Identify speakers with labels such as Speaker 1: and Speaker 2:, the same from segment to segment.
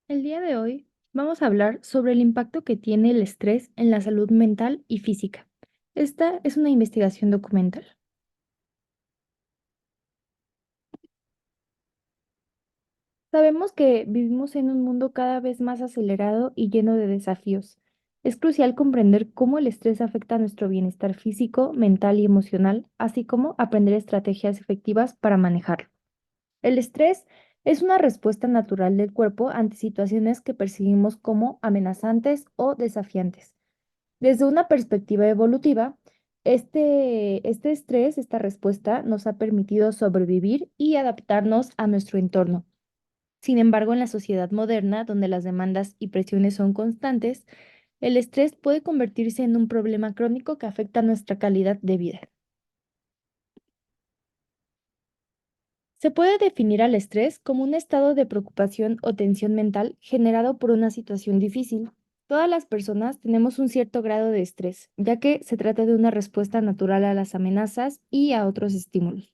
Speaker 1: El día de hoy vamos a hablar sobre el impacto que tiene el estrés en la salud mental y física. Esta es una investigación documental. Sabemos que vivimos en un mundo cada vez más acelerado y lleno de desafíos. Es crucial comprender cómo el estrés afecta a nuestro bienestar físico, mental y emocional, así como aprender estrategias efectivas para manejarlo. El estrés es una respuesta natural del cuerpo ante situaciones que percibimos como amenazantes o desafiantes. Desde una perspectiva evolutiva, este estrés, esta respuesta, nos ha permitido sobrevivir y adaptarnos a nuestro entorno. Sin embargo, en la sociedad moderna, donde las demandas y presiones son constantes, el estrés puede convertirse en un problema crónico que afecta nuestra calidad de vida. Se puede definir al estrés como un estado de preocupación o tensión mental generado por una situación difícil. Todas las personas tenemos un cierto grado de estrés, ya que se trata de una respuesta natural a las amenazas y a otros estímulos.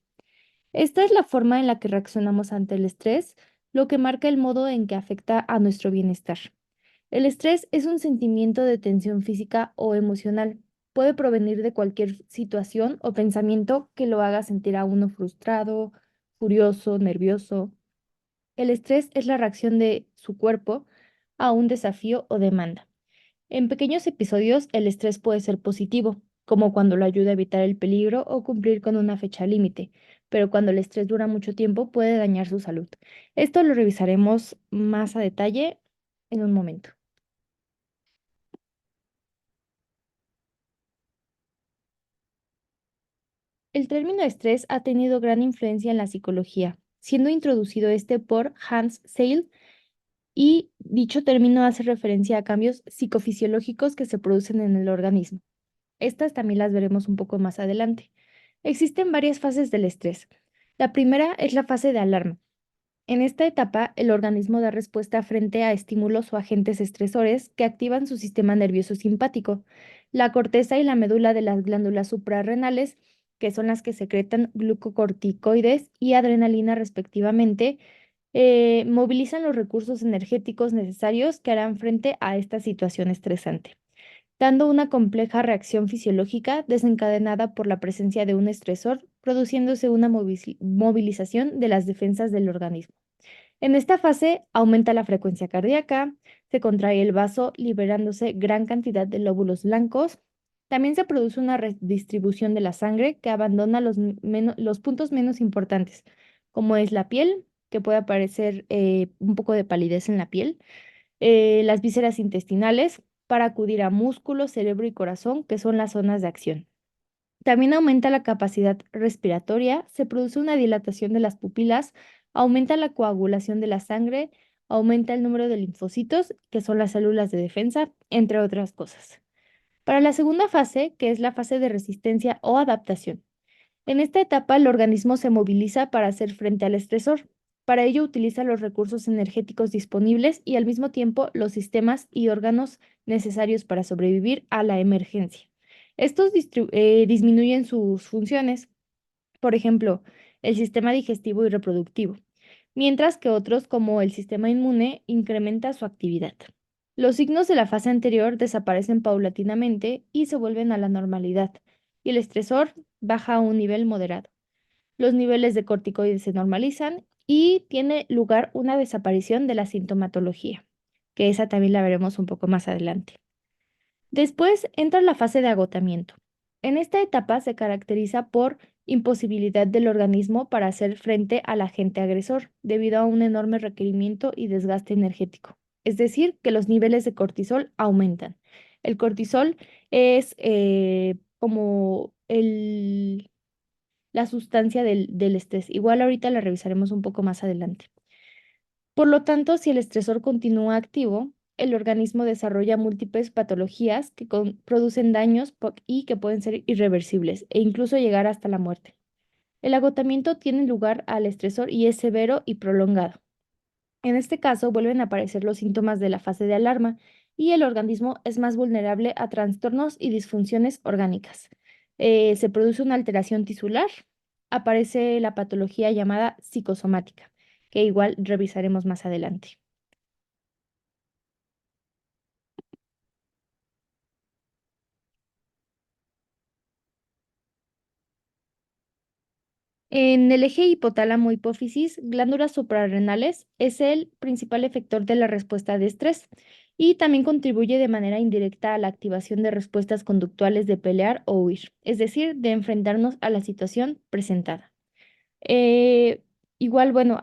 Speaker 1: Esta es la forma en la que reaccionamos ante el estrés, lo que marca el modo en que afecta a nuestro bienestar. El estrés es un sentimiento de tensión física o emocional. Puede provenir de cualquier situación o pensamiento que lo haga sentir a uno frustrado, furioso, nervioso. El estrés es la reacción de su cuerpo a un desafío o demanda. En pequeños episodios, el estrés puede ser positivo, como cuando lo ayuda a evitar el peligro o cumplir con una fecha límite, pero cuando el estrés dura mucho tiempo puede dañar su salud. Esto lo revisaremos más a detalle en un momento. El término estrés ha tenido gran influencia en la psicología, siendo introducido por Hans Seil, y dicho término hace referencia a cambios psicofisiológicos que se producen en el organismo. Estas también las veremos un poco más adelante. Existen varias fases del estrés. La primera es la fase de alarma. En esta etapa, el organismo da respuesta frente a estímulos o agentes estresores que activan su sistema nervioso simpático, la corteza y la médula de las glándulas suprarrenales, que son las que secretan glucocorticoides y adrenalina respectivamente, movilizan los recursos energéticos necesarios que harán frente a esta situación estresante, dando una compleja reacción fisiológica desencadenada por la presencia de un estresor, produciéndose una movilización de las defensas del organismo. En esta fase aumenta la frecuencia cardíaca, se contrae el vaso liberándose gran cantidad de lóbulos blancos. También se produce una redistribución de la sangre que abandona los puntos menos importantes, como es la piel, que puede aparecer un poco de palidez en la piel, las vísceras intestinales, para acudir a músculo, cerebro y corazón, que son las zonas de acción. También aumenta la capacidad respiratoria, se produce una dilatación de las pupilas, aumenta la coagulación de la sangre, aumenta el número de linfocitos, que son las células de defensa, entre otras cosas. Para la segunda fase, que es la fase de resistencia o adaptación, en esta etapa el organismo se moviliza para hacer frente al estresor. Para ello utiliza los recursos energéticos disponibles y al mismo tiempo los sistemas y órganos necesarios para sobrevivir a la emergencia. Estos disminuyen sus funciones, por ejemplo, el sistema digestivo y reproductivo, mientras que otros, como el sistema inmune, incrementa su actividad. Los signos de la fase anterior desaparecen paulatinamente y se vuelven a la normalidad, y el estresor baja a un nivel moderado. Los niveles de corticoides se normalizan y tiene lugar una desaparición de la sintomatología, que esa también la veremos un poco más adelante. Después entra la fase de agotamiento. En esta etapa se caracteriza por imposibilidad del organismo para hacer frente al agente agresor debido a un enorme requerimiento y desgaste energético. Es decir, que los niveles de cortisol aumentan. El cortisol es como la sustancia del estrés. Igual ahorita la revisaremos un poco más adelante. Por lo tanto, si el estresor continúa activo, el organismo desarrolla múltiples patologías que producen daños y que pueden ser irreversibles e incluso llegar hasta la muerte. El agotamiento tiene lugar al estresor y es severo y prolongado. En este caso, vuelven a aparecer los síntomas de la fase de alarma y el organismo es más vulnerable a trastornos y disfunciones orgánicas. Se produce una alteración tisular, aparece la patología llamada psicosomática, que igual revisaremos más adelante. En el eje hipotálamo-hipófisis, glándulas suprarrenales es el principal efector de la respuesta de estrés y también contribuye de manera indirecta a la activación de respuestas conductuales de pelear o huir, es decir, de enfrentarnos a la situación presentada. Eh, Igual, bueno,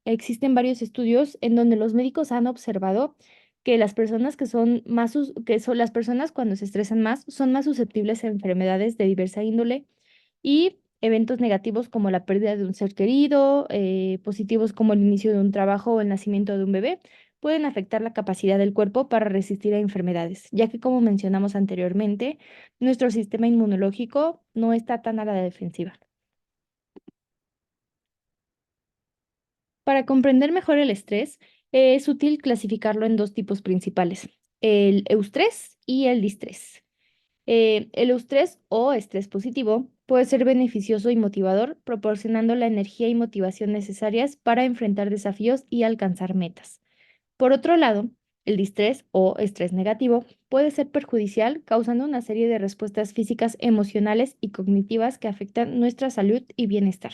Speaker 1: existen varios estudios en donde los médicos han observado que las personas que son que son las personas cuando se estresan más son más susceptibles a enfermedades de diversa índole y eventos negativos como la pérdida de un ser querido, positivos como el inicio de un trabajo o el nacimiento de un bebé, pueden afectar la capacidad del cuerpo para resistir a enfermedades, ya que como mencionamos anteriormente, nuestro sistema inmunológico no está tan a la defensiva. Para comprender mejor el estrés, es útil clasificarlo en dos tipos principales, el eustrés y el distrés. El eustrés o estrés positivo puede ser beneficioso y motivador, proporcionando la energía y motivación necesarias para enfrentar desafíos y alcanzar metas. Por otro lado, el distrés o estrés negativo puede ser perjudicial, causando una serie de respuestas físicas, emocionales y cognitivas que afectan nuestra salud y bienestar.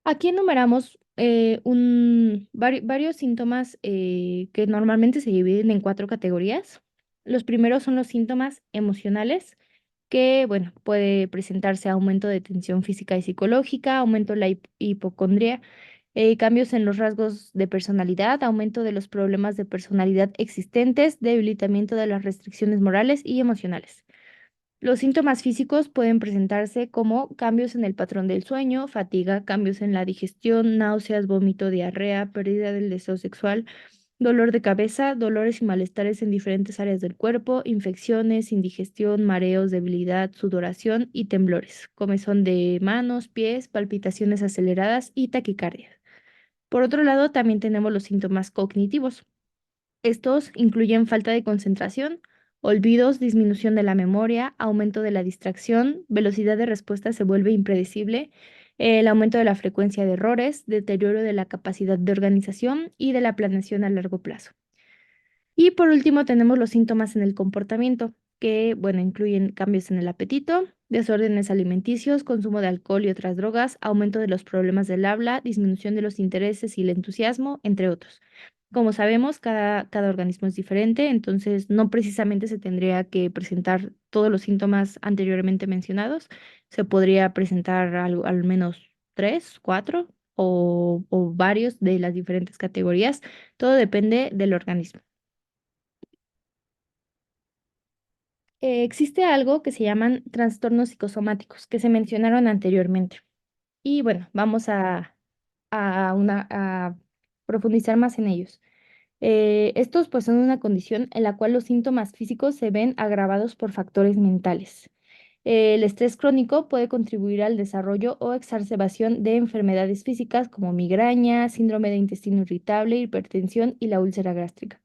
Speaker 1: Aquí enumeramos varios síntomas que normalmente se dividen en cuatro categorías. Los primeros son los síntomas emocionales, que, bueno, puede presentarse aumento de tensión física y psicológica, aumento de la hipocondria, cambios en los rasgos de personalidad, aumento de los problemas de personalidad existentes, debilitamiento de las restricciones morales y emocionales. Los síntomas físicos pueden presentarse como cambios en el patrón del sueño, fatiga, cambios en la digestión, náuseas, vómito, diarrea, pérdida del deseo sexual, dolor de cabeza, dolores y malestares en diferentes áreas del cuerpo, infecciones, indigestión, mareos, debilidad, sudoración y temblores, comezón de manos, pies, palpitaciones aceleradas y taquicardia. Por otro lado, también tenemos los síntomas cognitivos. Estos incluyen falta de concentración, olvidos, disminución de la memoria, aumento de la distracción, velocidad de respuesta se vuelve impredecible, el aumento de la frecuencia de errores, deterioro de la capacidad de organización y de la planeación a largo plazo. Y por último tenemos los síntomas en el comportamiento, que, bueno, incluyen cambios en el apetito, desórdenes alimenticios, consumo de alcohol y otras drogas, aumento de los problemas del habla, disminución de los intereses y el entusiasmo, entre otros. Como sabemos, cada organismo es diferente, entonces no precisamente se tendría que presentar todos los síntomas anteriormente mencionados. Se podría presentar al menos tres, cuatro o varios de las diferentes categorías. Todo depende del organismo. Existe algo que se llaman trastornos psicosomáticos, que se mencionaron anteriormente. Y bueno, vamos a profundizar más en ellos. Estos pues son una condición en la cual los síntomas físicos se ven agravados por factores mentales. El estrés crónico puede contribuir al desarrollo o exacerbación de enfermedades físicas como migraña, síndrome de intestino irritable, hipertensión y la úlcera gástrica.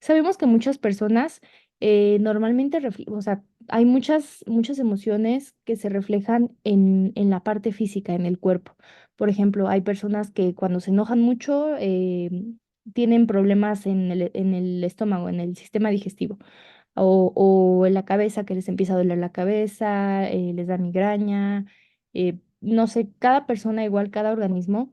Speaker 1: Sabemos que muchas personas normalmente, o sea, hay muchas emociones que se reflejan en la parte física, en el cuerpo. Por ejemplo, hay personas que cuando se enojan mucho tienen problemas en el estómago, en el sistema digestivo, o en la cabeza, que les empieza a doler la cabeza, les da migraña. No sé, cada persona, igual cada organismo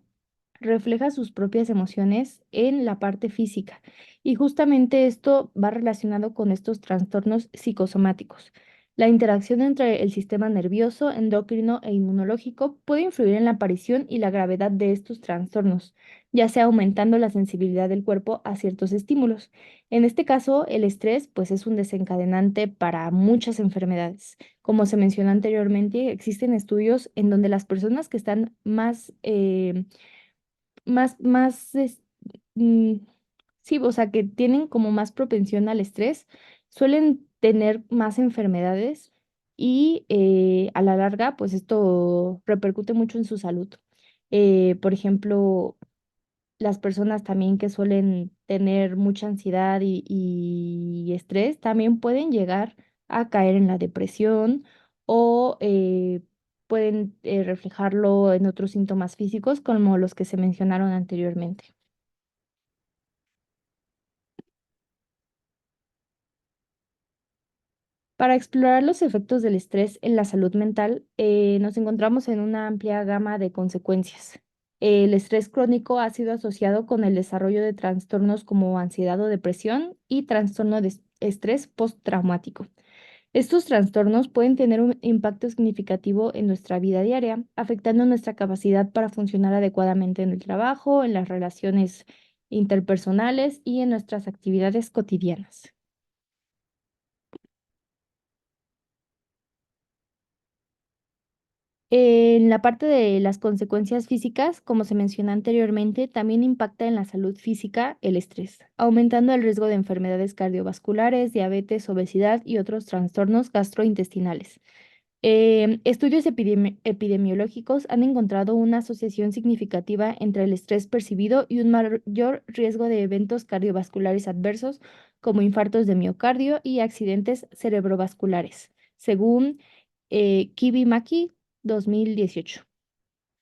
Speaker 1: refleja sus propias emociones en la parte física. Y justamente esto va relacionado con estos trastornos psicosomáticos. La interacción entre el sistema nervioso, endocrino e inmunológico puede influir en la aparición y la gravedad de estos trastornos, ya sea aumentando la sensibilidad del cuerpo a ciertos estímulos. En este caso, el estrés, pues, es un desencadenante para muchas enfermedades. Como se mencionó anteriormente, existen estudios en donde las personas que están más, mm, sí, o sea, que tienen como más propensión al estrés, suelen tener más enfermedades y a la larga, pues esto repercute mucho en su salud. Por ejemplo, las personas también que suelen tener mucha ansiedad y estrés también pueden llegar a caer en la depresión o pueden reflejarlo en otros síntomas físicos como los que se mencionaron anteriormente. Para explorar los efectos del estrés en la salud mental, nos encontramos en una amplia gama de consecuencias. El estrés crónico ha sido asociado con el desarrollo de trastornos como ansiedad o depresión y trastorno de estrés postraumático. Estos trastornos pueden tener un impacto significativo en nuestra vida diaria, afectando nuestra capacidad para funcionar adecuadamente en el trabajo, en las relaciones interpersonales y en nuestras actividades cotidianas. En la parte de las consecuencias físicas, como se menciona anteriormente, también impacta en la salud física el estrés, aumentando el riesgo de enfermedades cardiovasculares, diabetes, obesidad y otros trastornos gastrointestinales. Estudios epidemiológicos han encontrado una asociación significativa entre el estrés percibido y un mayor riesgo de eventos cardiovasculares adversos, como infartos de miocardio y accidentes cerebrovasculares, según Kibimaki 2018.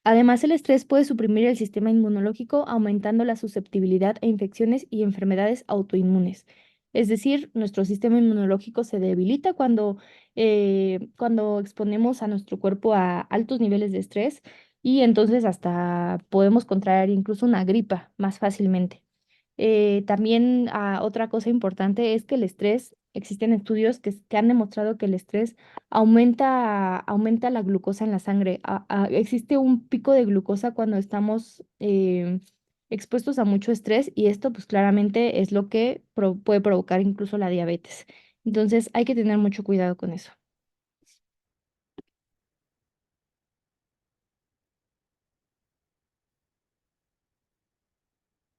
Speaker 1: Además, el estrés puede suprimir el sistema inmunológico, aumentando la susceptibilidad a infecciones y enfermedades autoinmunes. Es decir, nuestro sistema inmunológico se debilita cuando exponemos a nuestro cuerpo a altos niveles de estrés y entonces hasta podemos contraer incluso una gripa más fácilmente. También otra cosa importante es que el estrés, existen estudios que han demostrado que el estrés aumenta la glucosa en la sangre. Existe un pico de glucosa cuando estamos expuestos a mucho estrés y esto pues claramente es lo que puede provocar incluso la diabetes. Entonces hay que tener mucho cuidado con eso.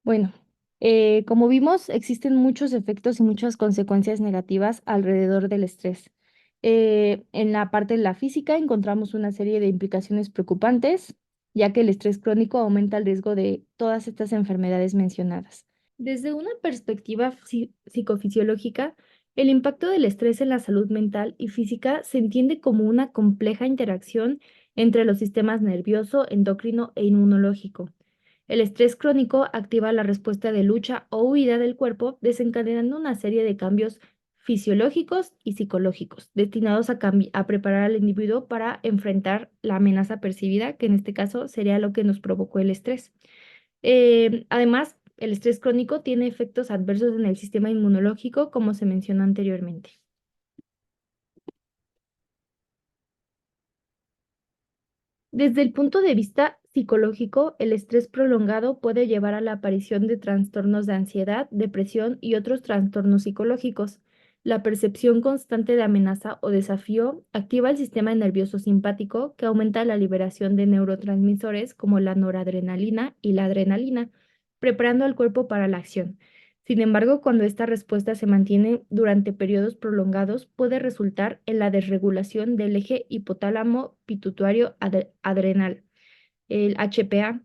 Speaker 1: Bueno, como vimos, existen muchos efectos y muchas consecuencias negativas alrededor del estrés. En la parte de la física encontramos una serie de implicaciones preocupantes, ya que el estrés crónico aumenta el riesgo de todas estas enfermedades mencionadas. Desde una perspectiva psicofisiológica, el impacto del estrés en la salud mental y física se entiende como una compleja interacción entre los sistemas nervioso, endocrino e inmunológico. El estrés crónico activa la respuesta de lucha o huida del cuerpo, desencadenando una serie de cambios fisiológicos y psicológicos, destinados a preparar al individuo para enfrentar la amenaza percibida, que en este caso sería lo que nos provocó el estrés. Además, el estrés crónico tiene efectos adversos en el sistema inmunológico, como se mencionó anteriormente. Desde el punto de vista psicológico, el estrés prolongado puede llevar a la aparición de trastornos de ansiedad, depresión y otros trastornos psicológicos. La percepción constante de amenaza o desafío activa el sistema nervioso simpático, que aumenta la liberación de neurotransmisores como la noradrenalina y la adrenalina, preparando al cuerpo para la acción. Sin embargo, cuando esta respuesta se mantiene durante periodos prolongados, puede resultar en la desregulación del eje hipotálamo pituitario adrenal, el HPA,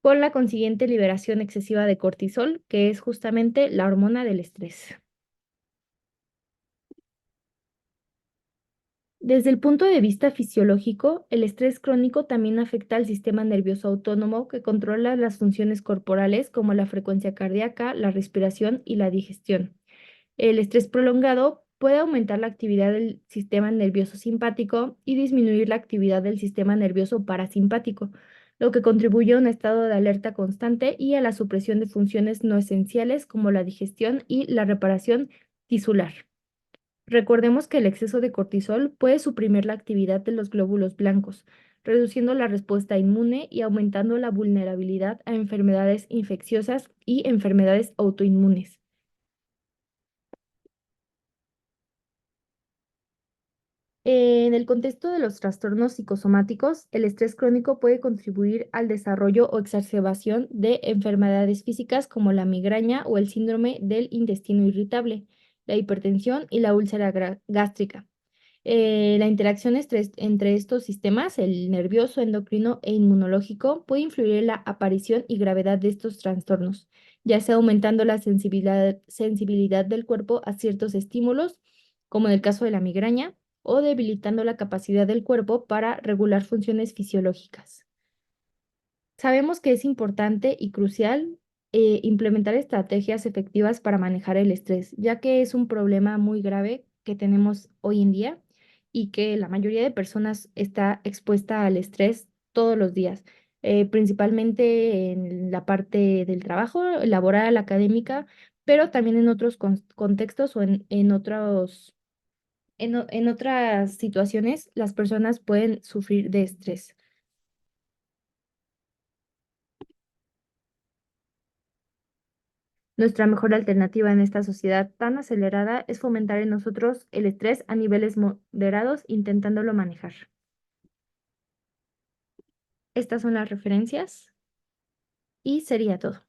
Speaker 1: con la consiguiente liberación excesiva de cortisol, que es justamente la hormona del estrés. Desde el punto de vista fisiológico, el estrés crónico también afecta al sistema nervioso autónomo, que controla las funciones corporales como la frecuencia cardíaca, la respiración y la digestión. El estrés prolongado puede aumentar la actividad del sistema nervioso simpático y disminuir la actividad del sistema nervioso parasimpático, lo que contribuye a un estado de alerta constante y a la supresión de funciones no esenciales como la digestión y la reparación tisular. Recordemos que el exceso de cortisol puede suprimir la actividad de los glóbulos blancos, reduciendo la respuesta inmune y aumentando la vulnerabilidad a enfermedades infecciosas y enfermedades autoinmunes. En el contexto de los trastornos psicosomáticos, el estrés crónico puede contribuir al desarrollo o exacerbación de enfermedades físicas como la migraña o el síndrome del intestino irritable, la hipertensión y la úlcera gástrica. La interacción entre estos sistemas, el nervioso, endocrino e inmunológico, puede influir en la aparición y gravedad de estos trastornos, ya sea aumentando la sensibilidad del cuerpo a ciertos estímulos, como en el caso de la migraña, o debilitando la capacidad del cuerpo para regular funciones fisiológicas. Sabemos que es importante y crucial implementar estrategias efectivas para manejar el estrés, ya que es un problema muy grave que tenemos hoy en día y que la mayoría de personas está expuesta al estrés todos los días, principalmente en la parte del trabajo, laboral, académica, pero también en otros contextos o en otros, en otras situaciones, las personas pueden sufrir de estrés. Nuestra mejor alternativa en esta sociedad tan acelerada es fomentar en nosotros el estrés a niveles moderados, intentándolo manejar. Estas son las referencias y sería todo.